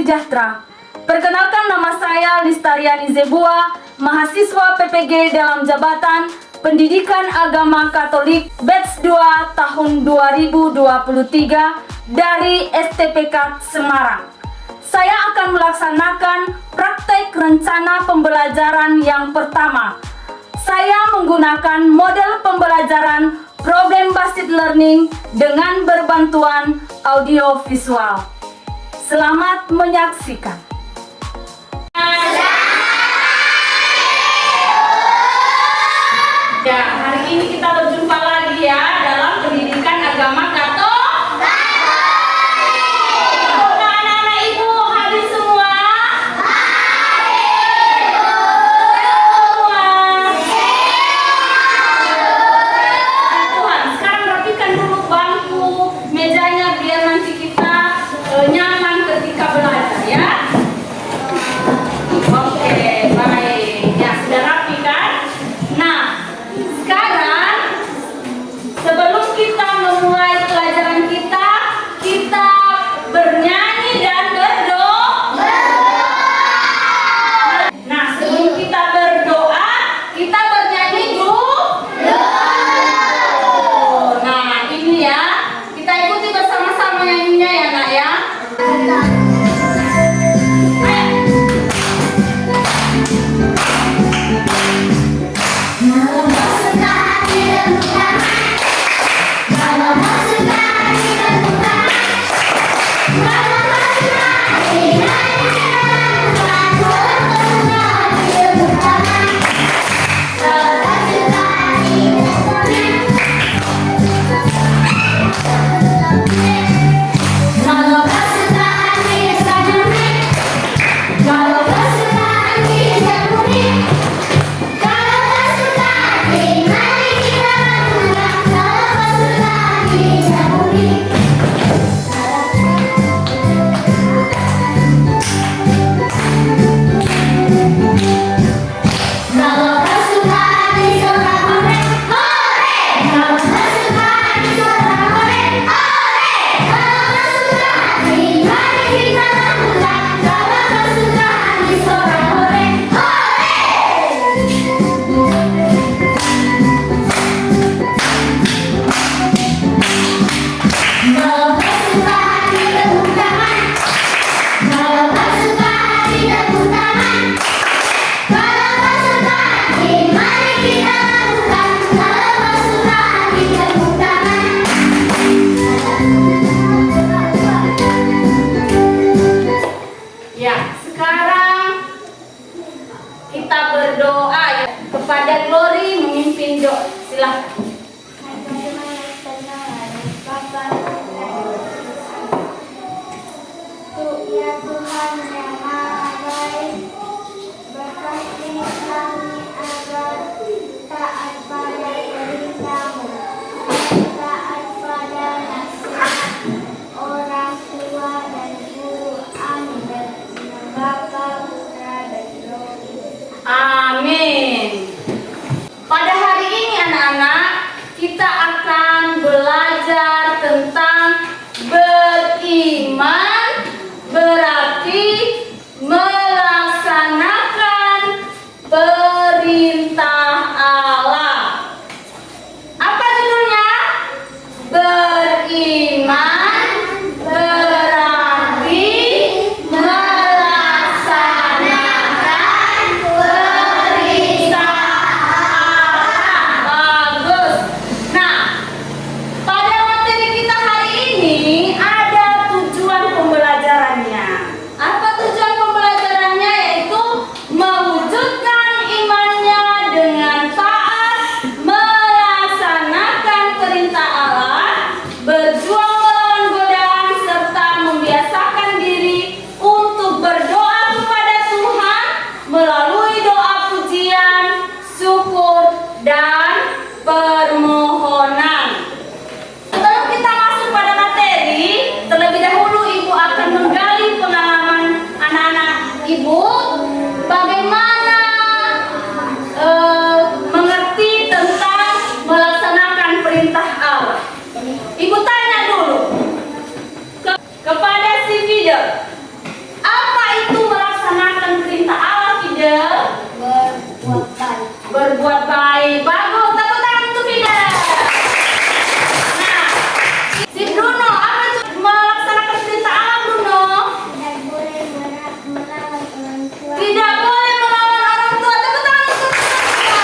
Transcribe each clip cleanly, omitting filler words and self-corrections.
sejahtera. Perkenalkan, nama saya Listariani Zebua, mahasiswa PPG dalam jabatan Pendidikan Agama Katolik Batch 2 tahun 2023 dari STPK Semarang. Saya akan melaksanakan praktek rencana pembelajaran yang pertama. Saya menggunakan model pembelajaran Problem Based Learning dengan berbantuan audio visual. Selamat menyaksikan. Ya, hari ini kita berjumpa lagi ya dalam pendidikan agama Katolik. Anak-anak ibu hadir semua? Tuhan, sekarang rapikan dulu bangku, mejanya biar nanti kita nyaman ketika belajar ya. Oke, baik. Ya, sudah rapi kan? Nah, sekarang sebelum kita memulai pelajaran kita bernyanyi dan berdoa. Nah, sebelum kita berdoa, kita bernyanyi dulu. Nah, ini ya, kita ikuti bersama-sama nyanyinya ya, Nak ya. Ya, sekarang kita berdoa ya kepada Glory memimpin doa. Silakan. Ya Tuhan yang Maha Baik, berkati kami agar taat pada perintah-Mu, taat pada nasihat orang tua dan guru. Amin. Bapa, Putra, dan Roh Kudus. Amin. Pada hari ini anak-anak, kita akan belajar tentang beriman berarti melaksanakan perintah Allah. Apa judulnya? Beriman berarti melaksanakan perintah Allah. Bagus. Nah, Baik, bagus. Tepuk tangan untuk Fida. Nah, si Bruno, apa itu melaksanakan perintah Allah, Bruno? Tidak boleh melawan orang tua. Tidak boleh melawan orang tua. Tepuk tangan untuk Bruno.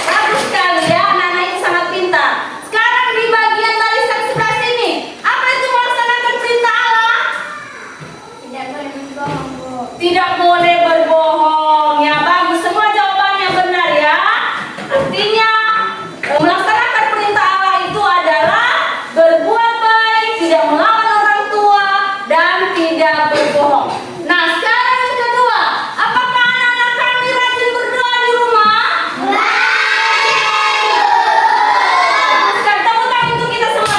Bagus sekali ya, anak-anak itu sangat pintar. Sekarang di bagian barisan sebelah sini, apa itu melaksanakan perintah Allah? Tidak boleh berbohong, Bu. Tidak boleh berbohong. Ya, bagus. Semua jawabannya benar ya. Artinya, melaksanakan perintah Allah itu adalah berbuat baik, tidak melawan orang tua, dan tidak berbohong. Nah, sekarang yang kedua, apakah anak-anak kami rajin berdoa di rumah? Sekarang tepuk tangan untuk kita semua.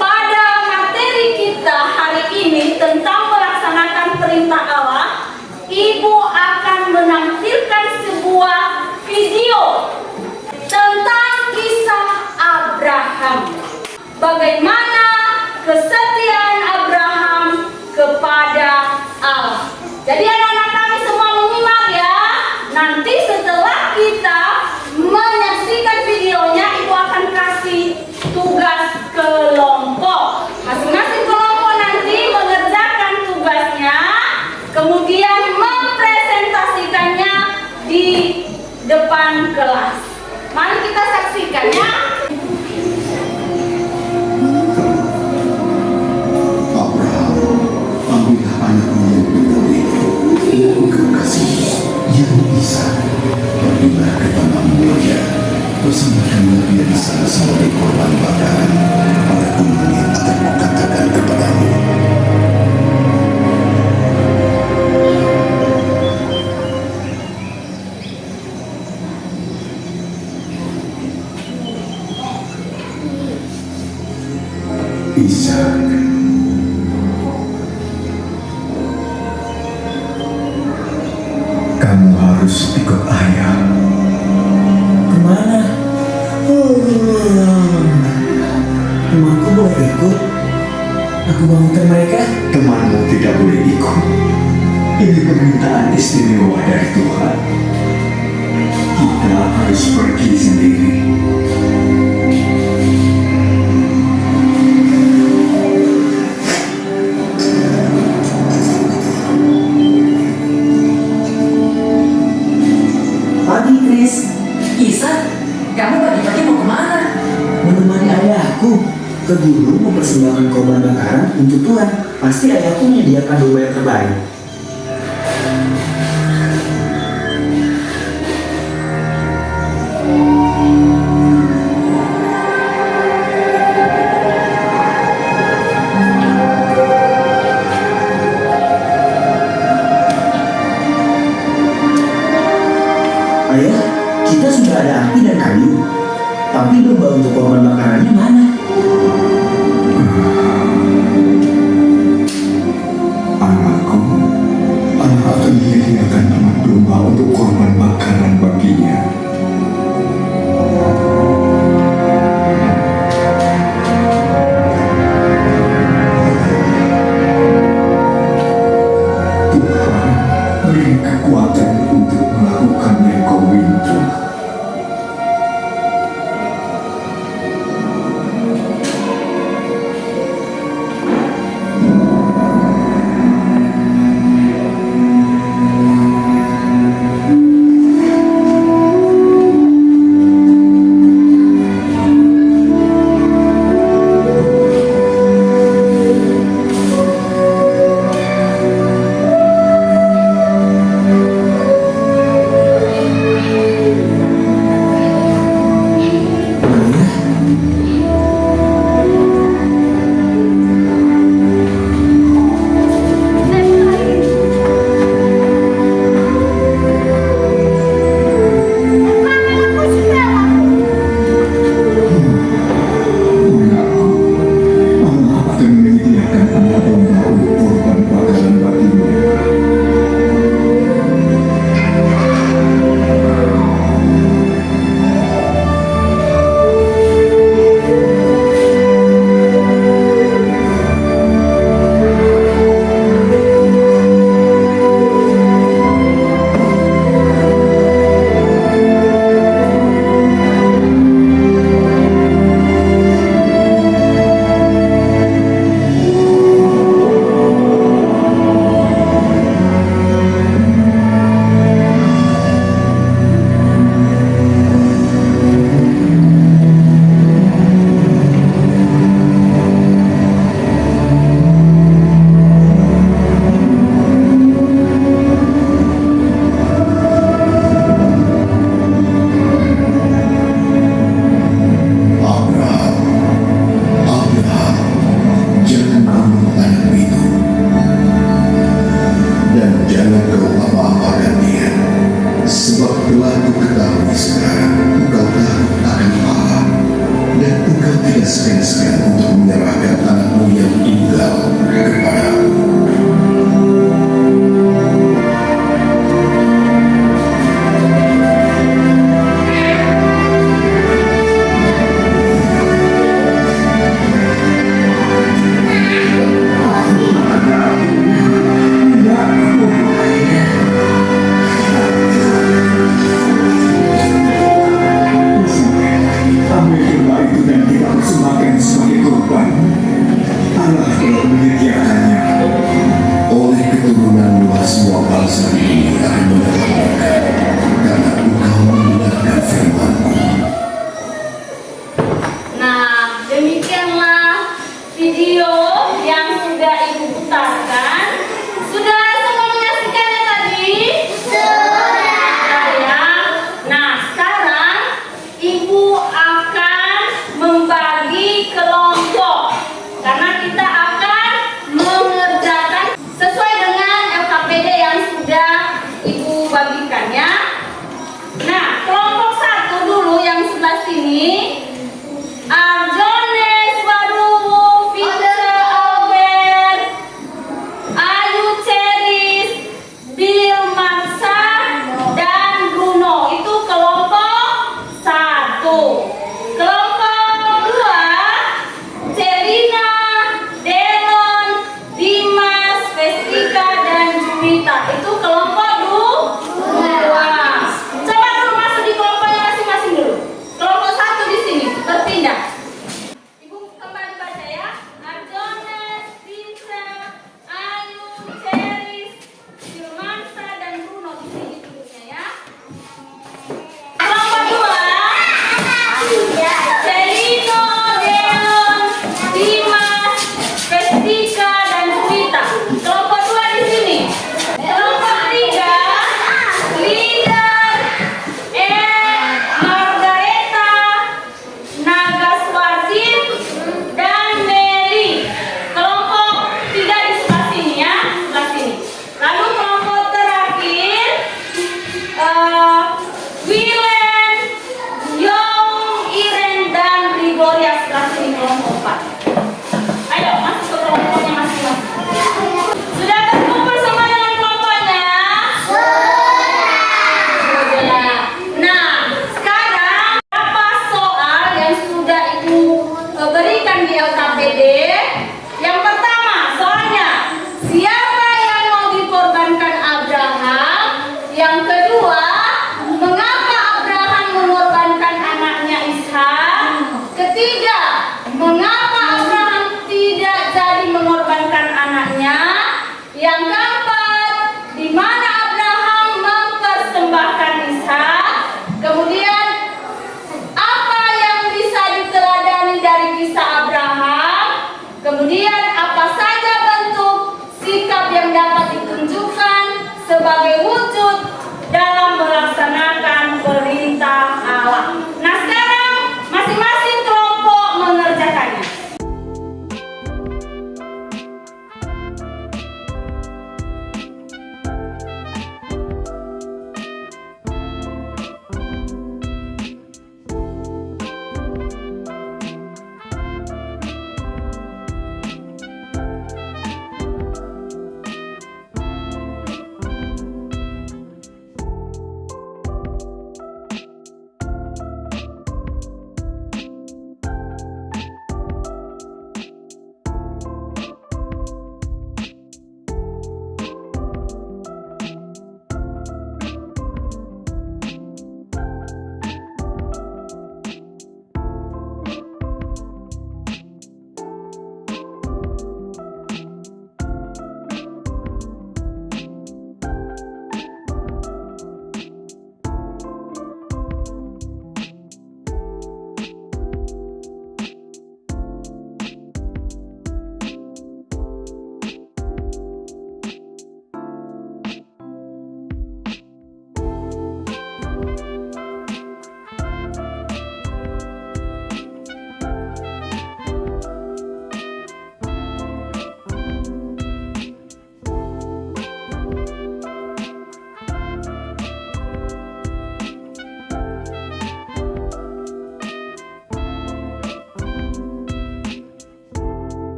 Pada materi kita hari ini tentang melaksanakan perintah Allah, Ibu akan menampilkan sebuah video tentang kisah Abraham. Bagaimana kesetiaan Abraham kepada Allah. Jadi anak-anak kami semua menyimak ya. Nanti setelah kita menyaksikan videonya, Ibu akan kasih tugas kelompok. Masing-masing kelompok nanti mengerjakan tugasnya, kemudian mempresentasikannya di depan kelas. Mari kita saksikan ya. Abraham, ambillah anakmu yang terdahulu, yang kekasih, yang Ishak, pergilah ke tanah Moria, persembahkanlah dia di sana sebagai korban bakaran. Adapun langit akan kukatakan kepadamu. Ishak, kamu harus ikut ayah. Kemana? Temanku boleh ikut. Aku bangunkan mereka. Temanmu tidak boleh ikut. Ini permintaan istimewa dari Tuhan. Kita harus pergi sendiri. Pagi, Chris. Ishak, kamu pagi-pagi mau kemana? Menemani ayahku ke gunung mempersembahkan korban bakaran untuk Tuhan. Pasti ayahku menyediakan domba yang terbaik. Ayah, kita sudah ada api dan kayu. Tapi domba untuk korban bakarannya mana? Anakku, Allah akan menyediakan anak domba untuk korban bakaran baginya. Tuhan, beri kekuatan untuk melakukan yang kau minta. segan-segan untuk menyerahkan anakmu yang tinggal kepadaku. Ambil doa itu dan kita persembahkan semua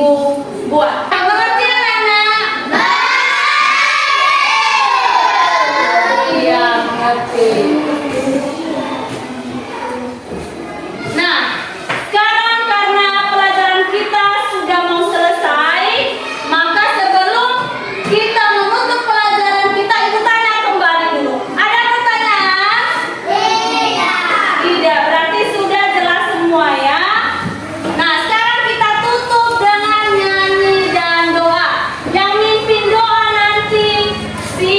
dibuat. Mengerti anak-anak? Iya, mengerti. Nah, sekarang karena pelajaran kita sudah mau selesai, maka sebelum kita menutup pelajaran kita, ibu tanya kembali dulu. Ada pertanyaan? Tidak, berarti sudah jelas semua ya. Nah, sekarang kita tutup dengan nyanyi dan doa. Yang mimpin doa nanti si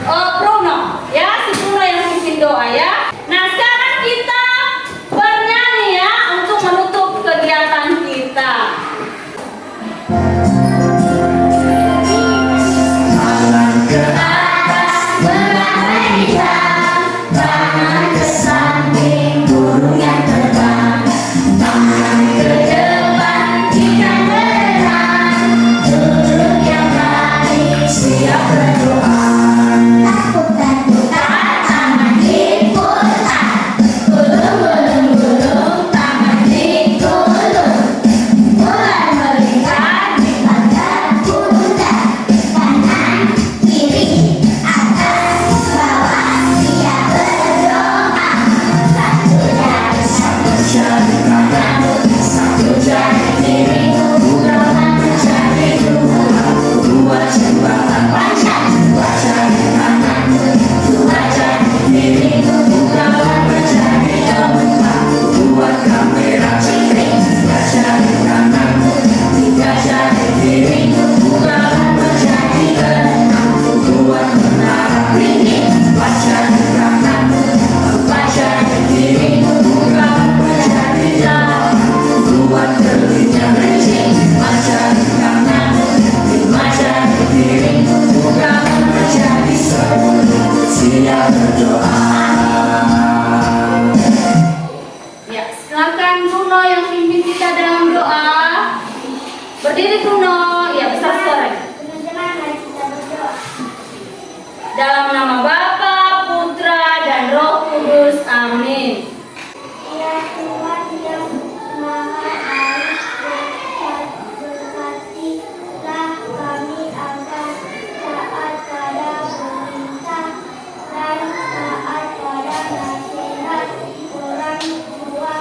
Bruno, ya, si Bruno yang mimpin doa ya. Nah, sekarang kita bernyanyi ya untuk menutup kegiatan kita. Tangan ke atas, berlarian, tangan ke samping, burung yang terbang, tangan ke depan, kita bergerak, duduk yang baik, siap berdoa. Takut-takutan, tangan diputar, gulung-gulung-gulung, tangan digulung, mulai melingkar di badan pundak, kanan, kiri, atas, bawah, siap berdoa. Satu jari kanan, satu jari kiri, doa menjadi dua, dua jembatan panjang, dua jari kanan, dua jari kiri, doa menjadi empat, buat kamera cipring, tiga jari kanan, tiga jari kiri, doa menjadi enam, buat menara tinggi, empat jari kanan, empat jari kiri, doa menjadi delapan, buat telinga rinci, lima jari kanan, lima jari kiri, doa menjadi 10, siap berdoa. Ya, silakan Bruno yang pimpin kita dalam doa. Berdiri Bruno, ya besar suaranya. Teman-teman, mari kita berdoa. Dalam nama Bapa, Putra, dan Roh Kudus. Amin. Ya Tuhan yang Maha Baik, berkatilah kami agar taat pada perintah dan taat pada nasihat orang tua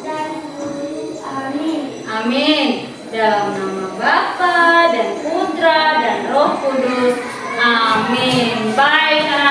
dan guru. Amin. Amin. Dalam nama Bapa dan Putra dan Roh Kudus. Amin. Baik anak-anak.